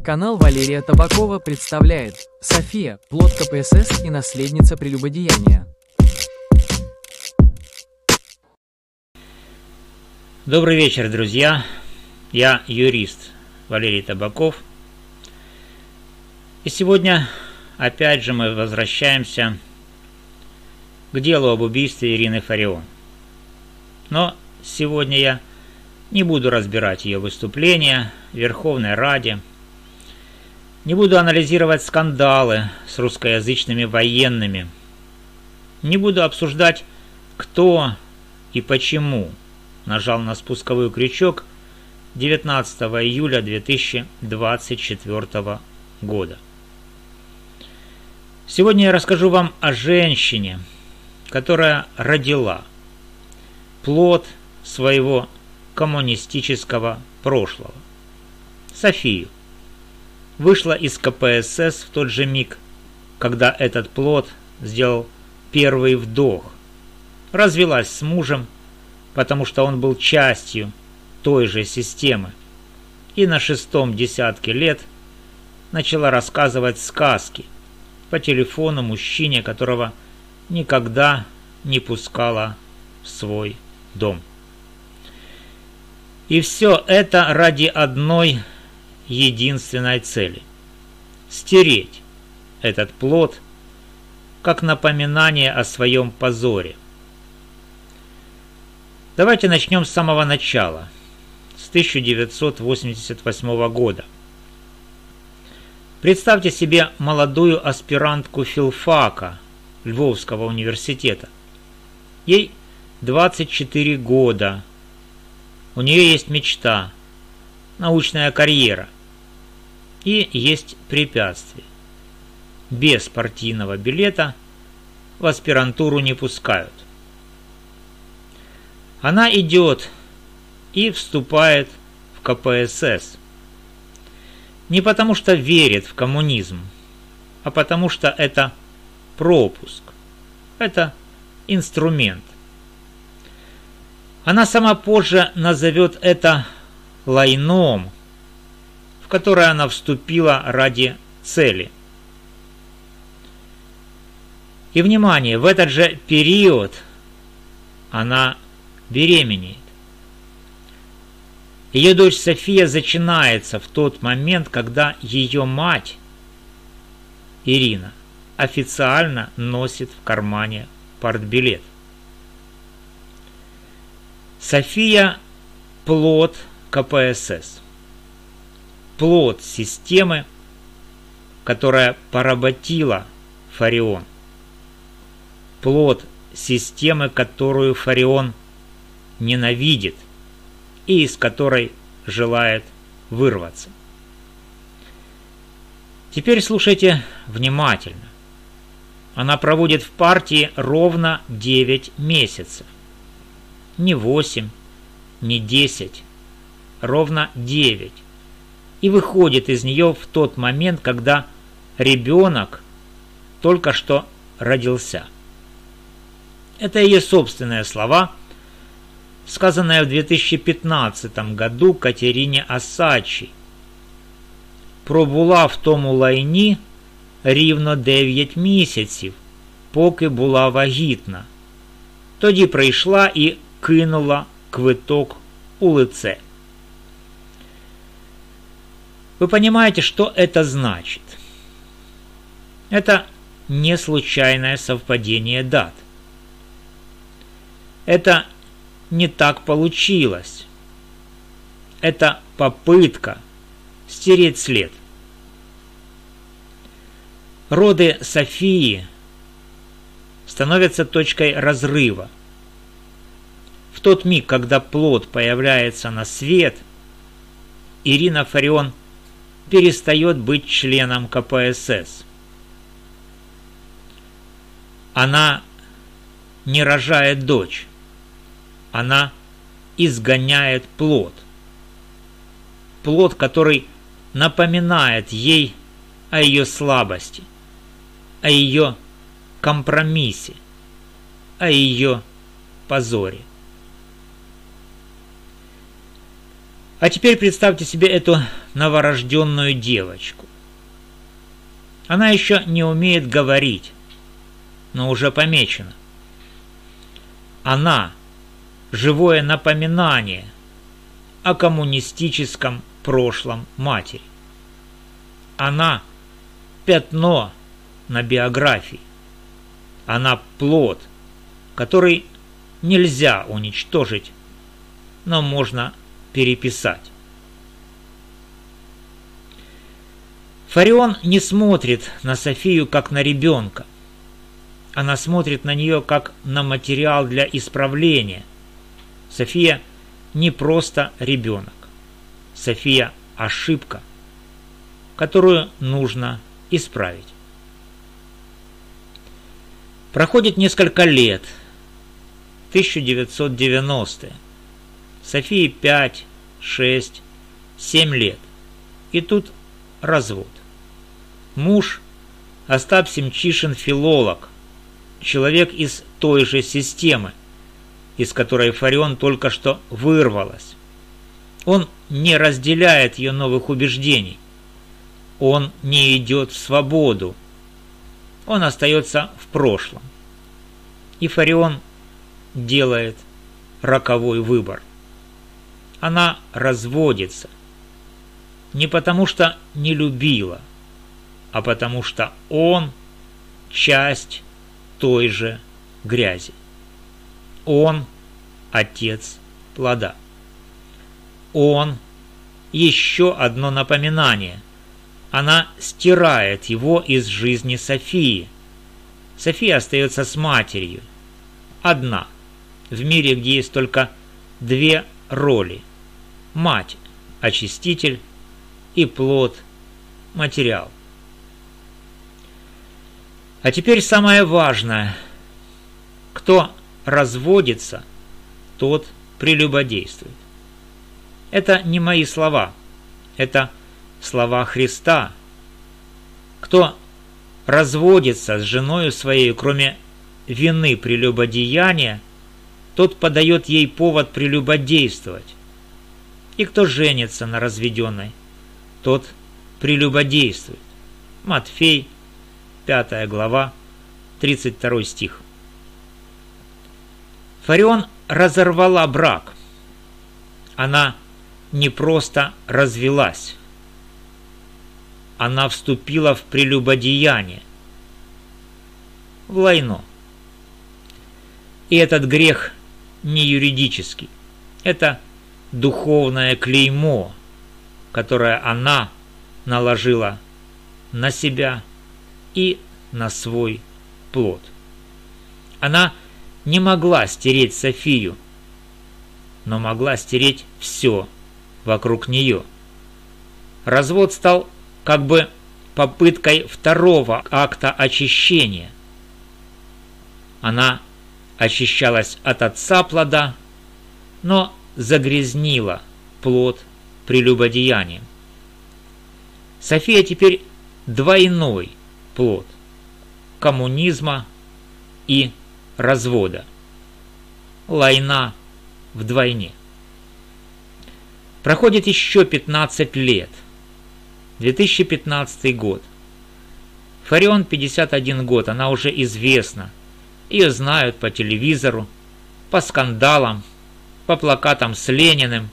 Канал Валерия Табакова представляет София, плод КПСС и наследница прелюбодеяния. Добрый вечер, друзья. Я юрист Валерий Табаков. И сегодня опять же мы возвращаемся к делу об убийстве Ирины Фарион. Но сегодня я не буду разбирать ее выступления в Верховной Раде, не буду анализировать скандалы с русскоязычными военными, не буду обсуждать, кто и почему нажал на спусковой крючок 19 июля 2024 года. Сегодня я расскажу вам о женщине, которая родила плод своего коммунистического прошлого. Софию. Вышла из КПСС в тот же миг, когда этот плод сделал первый вдох. Развелась с мужем, потому что он был частью той же системы. И на 6-м десятке лет начала рассказывать сказки по телефону мужчине, которого никогда не пускала в свой дом. И все это ради одной единственной цели – стереть этот плод как напоминание о своем позоре. Давайте начнем с самого начала, с 1988 года. Представьте себе молодую аспирантку филфака Львовского университета. Ей 24 года. У нее есть мечта, научная карьера. И есть препятствие. Без партийного билета в аспирантуру не пускают. Она идет и вступает в КПСС. Не потому что верит в коммунизм, а потому что это пропуск. Это инструмент. Она сама позже назовет это лайном, в которое она вступила ради цели. И внимание, в этот же период она беременеет. Ее дочь София зачинается в тот момент, когда ее мать Ирина официально носит в кармане партбилет. София – плод КПСС. Плод системы, которая поработила Фарион. Плод системы, которую Фарион ненавидит и из которой желает вырваться. Теперь слушайте внимательно. Она проводит в партии ровно 9 месяцев. Не 8, не 10, ровно 9. И выходит из нее в тот момент, когда ребенок только что родился. Это ее собственные слова, сказанные в 2015 году Катерине Осадчій. Пробула в тому лайні рівно 9 місяців, поки була вагітна. Тоді прийшла і кинула квиток у лице. Вы понимаете, что это значит? Это не случайное совпадение дат. Это не так получилось. Это попытка стереть след. Роды Софии становятся точкой разрыва. В тот миг, когда плод появляется на свет, Ирина Фарион перестает быть членом КПСС. Она не рожает дочь. Она изгоняет плод. Плод, который напоминает ей о ее слабости, о ее компромиссе, о ее позоре. А теперь представьте себе эту новорожденную девочку. Она еще не умеет говорить, но уже помечена. Она – живое напоминание о коммунистическом прошлом матери. Она – пятно на биографии. Она – плод, который нельзя уничтожить, но можно переписать. Фарион не смотрит на Софию как на ребенка. Она смотрит на нее как на материал для исправления. София не просто ребенок. София – ошибка, которую нужно исправить. Проходит несколько лет. 1990-е. Софии 5, 6, 7 лет. И тут развод. Муж Остап Семчишин филолог, человек из той же системы, из которой Фарион только что вырвалась. Он не разделяет ее новых убеждений. Он не идет в свободу. Он остается в прошлом. И Фарион делает роковой выбор. Она разводится. Не потому что не любила, а потому что он часть той же грязи. Он отец плода. Он еще одно напоминание. Она стирает его из жизни Софии. София остается с матерью. Одна. В мире, где есть только две роли. Мать – очиститель, и плод – материал. А теперь самое важное. Кто разводится, тот прелюбодействует. Это не мои слова. Это слова Христа. Кто разводится с женою своей, кроме вины прелюбодеяния, тот подает ей повод прелюбодействовать. И кто женится на разведенной, тот прелюбодействует. Матфей, 5 глава, 32 стих. Фарион разорвала брак. Она не просто развелась. Она вступила в прелюбодеяние, в лайно. И этот грех не юридический. Это духовное клеймо, которое она наложила на себя и на свой плод. Она не могла стереть Софию, но могла стереть все вокруг нее. Развод стал как бы попыткой второго акта очищения. Она очищалась от отца плода, но загрязнила плод прелюбодеянием. София теперь двойной плод коммунизма и развода. Лайна вдвойне. Проходит еще 15 лет. 2015 год. Фарион 51 год, она уже известна. Ее знают по телевизору, по скандалам, по плакатам с Лениным.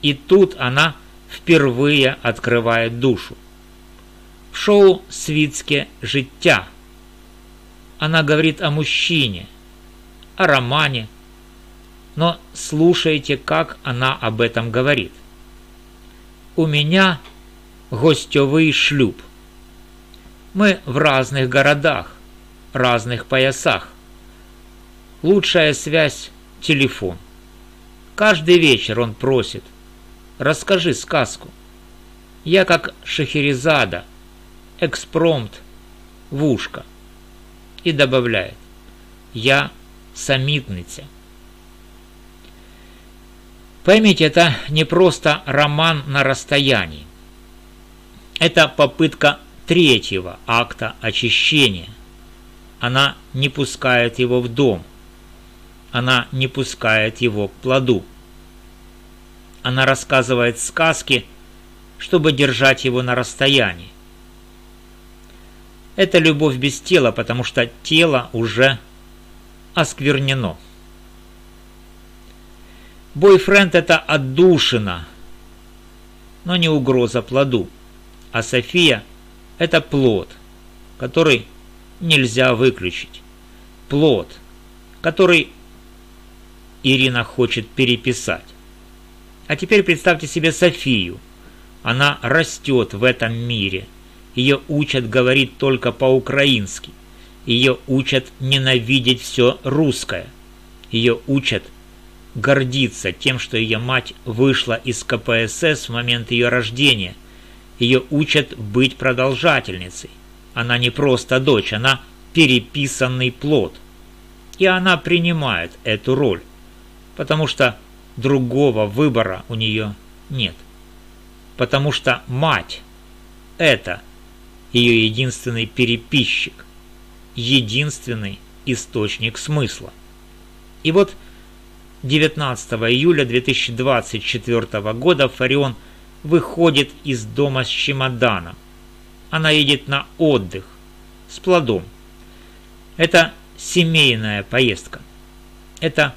И тут она впервые открывает душу. В шоу «Світське життя» она говорит о мужчине, о романе, но слушайте, как она об этом говорит. «У меня гостевый шлюб. Мы в разных городах, разных поясах. Лучшая связь – телефон. Каждый вечер он просит: расскажи сказку. Я как Шахерезада, экспромт в ушко». И добавляет: я самитниця. Поймите, это не просто роман на расстоянии. Это попытка третьего акта очищения. Она не пускает его в дом. Она не пускает его к плоду. Она рассказывает сказки, чтобы держать его на расстоянии. Это любовь без тела, потому что тело уже осквернено. Бойфренд – это отдушина, но не угроза плоду. А София – это плод, который нельзя выключить. Плод, который Ирина хочет переписать. А теперь представьте себе Софию. Она растет в этом мире. Ее учат говорить только по-украински. Ее учат ненавидеть все русское. Ее учат гордиться тем, что ее мать вышла из КПСС в момент ее рождения. Ее учат быть продолжательницей. Она не просто дочь, она переписанный плод. И она принимает эту роль, потому что другого выбора у нее нет. Потому что мать – это ее единственный переписчик, единственный источник смысла. И вот 19 июля 2024 года Фарион выходит из дома с чемоданом. Она едет на отдых с плодом. Это семейная поездка. Это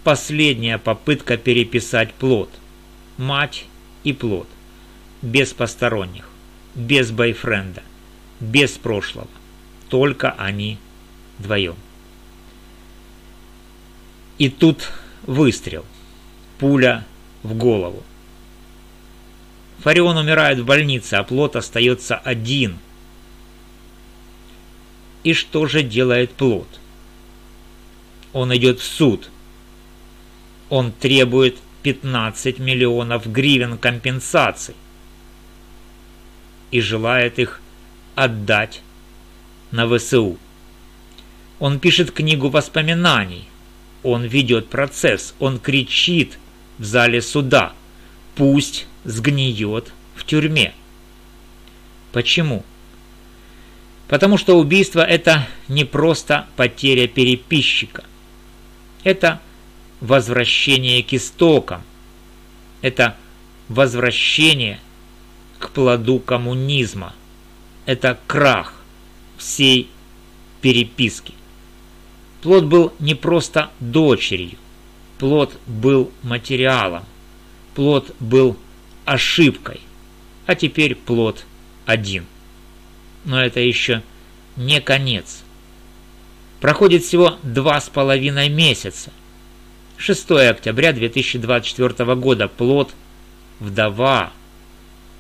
последняя попытка переписать плод. Мать и плод. Без посторонних, без бойфренда, без прошлого. Только они вдвоем. И тут выстрел. Пуля в голову. Фарион умирает в больнице, а плод остается один. И что же делает плод? Он идет в суд. Он требует 15 миллионов гривен компенсаций и желает их отдать на ВСУ. Он пишет книгу воспоминаний. Он ведет процесс. Он кричит в зале суда: пусть сгниет в тюрьме. Почему? Потому что убийство – это не просто потеря переписчика. Это возвращение к истокам. Это возвращение к плоду коммунизма. Это крах всей переписки. Плод был не просто дочерью. Плод был материалом. Плод был ошибкой. А теперь плод один. Но это еще не конец. Проходит всего 2,5 месяца. 6 октября 2024 года. Плод – вдова.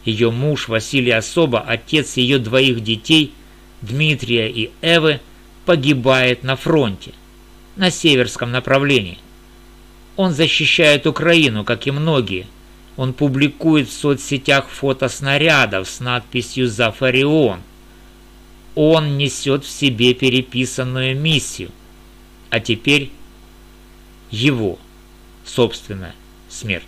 Ее муж Василий Особа, отец ее 2 детей, Дмитрия и Эвы, погибает на фронте, на северском направлении. Он защищает Украину, как и многие. Он публикует в соцсетях фото снарядов с надписью «За Фарион». Он несет в себе переписанную миссию, а теперь его собственная смерть.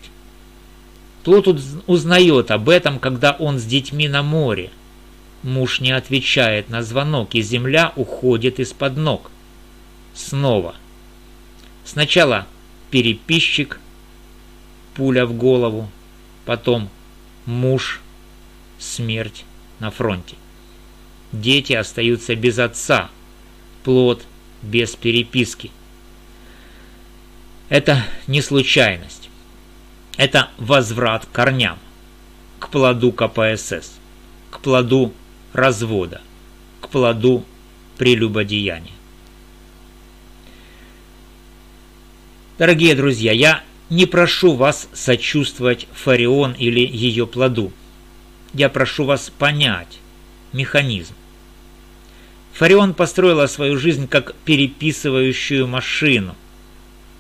Плод узнает об этом, когда он с детьми на море. Муж не отвечает на звонок, и земля уходит из-под ног. Снова. Сначала переписчик, пуля в голову, потом муж, смерть на фронте. Дети остаются без отца, плод без переписки. Это не случайность. Это возврат к корням, к плоду КПСС, к плоду развода, к плоду прелюбодеяния. Дорогие друзья, я не прошу вас сочувствовать Фарион или ее плоду. Я прошу вас понять механизм. Фарион построила свою жизнь как переписывающую машину.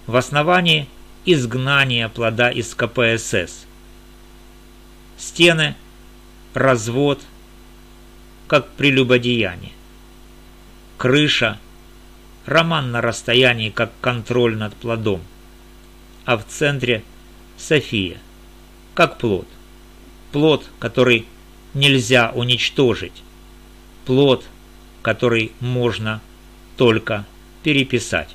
В основании изгнание плода из КПСС. Стены, развод, как прелюбодеяние. Крыша, роман на расстоянии, как контроль над плодом. А в центре София, как плод. Плод, который нельзя уничтожить. Плод, который можно только переписать.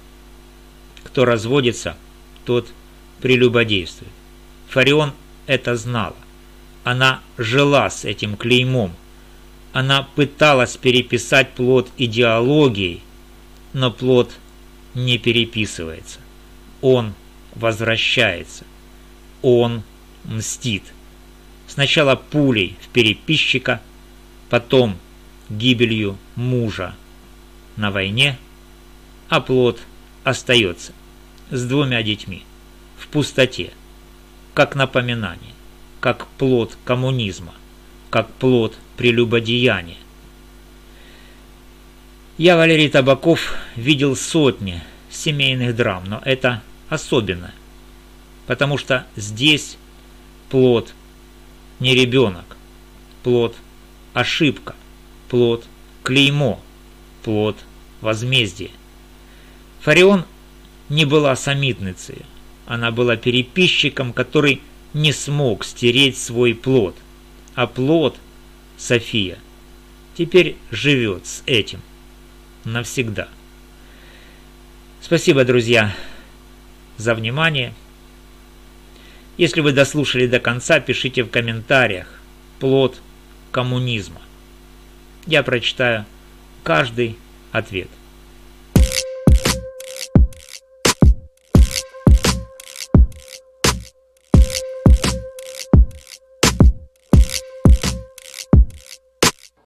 Кто разводится, тот прелюбодействует. Фарион это знала. Она жила с этим клеймом. Она пыталась переписать плод идеологией, но плод не переписывается. Он возвращается. Он мстит. Сначала пулей в переписчика, потом гибелью мужа на войне, а плод остается с 2 детьми в пустоте, как напоминание, как плод коммунизма, как плод прелюбодеяния. Я, Валерий Табаков, видел сотни семейных драм, но это особенное, потому что здесь плод не ребенок, плод ошибка, плод клеймо, плод возмездия. Фарион не была самитницей, она была переписчиком, который не смог стереть свой плод, а плод, София, теперь живет с этим навсегда. Спасибо, друзья, за внимание. Если вы дослушали до конца, пишите в комментариях «Плод коммунизма». Я прочитаю каждый ответ.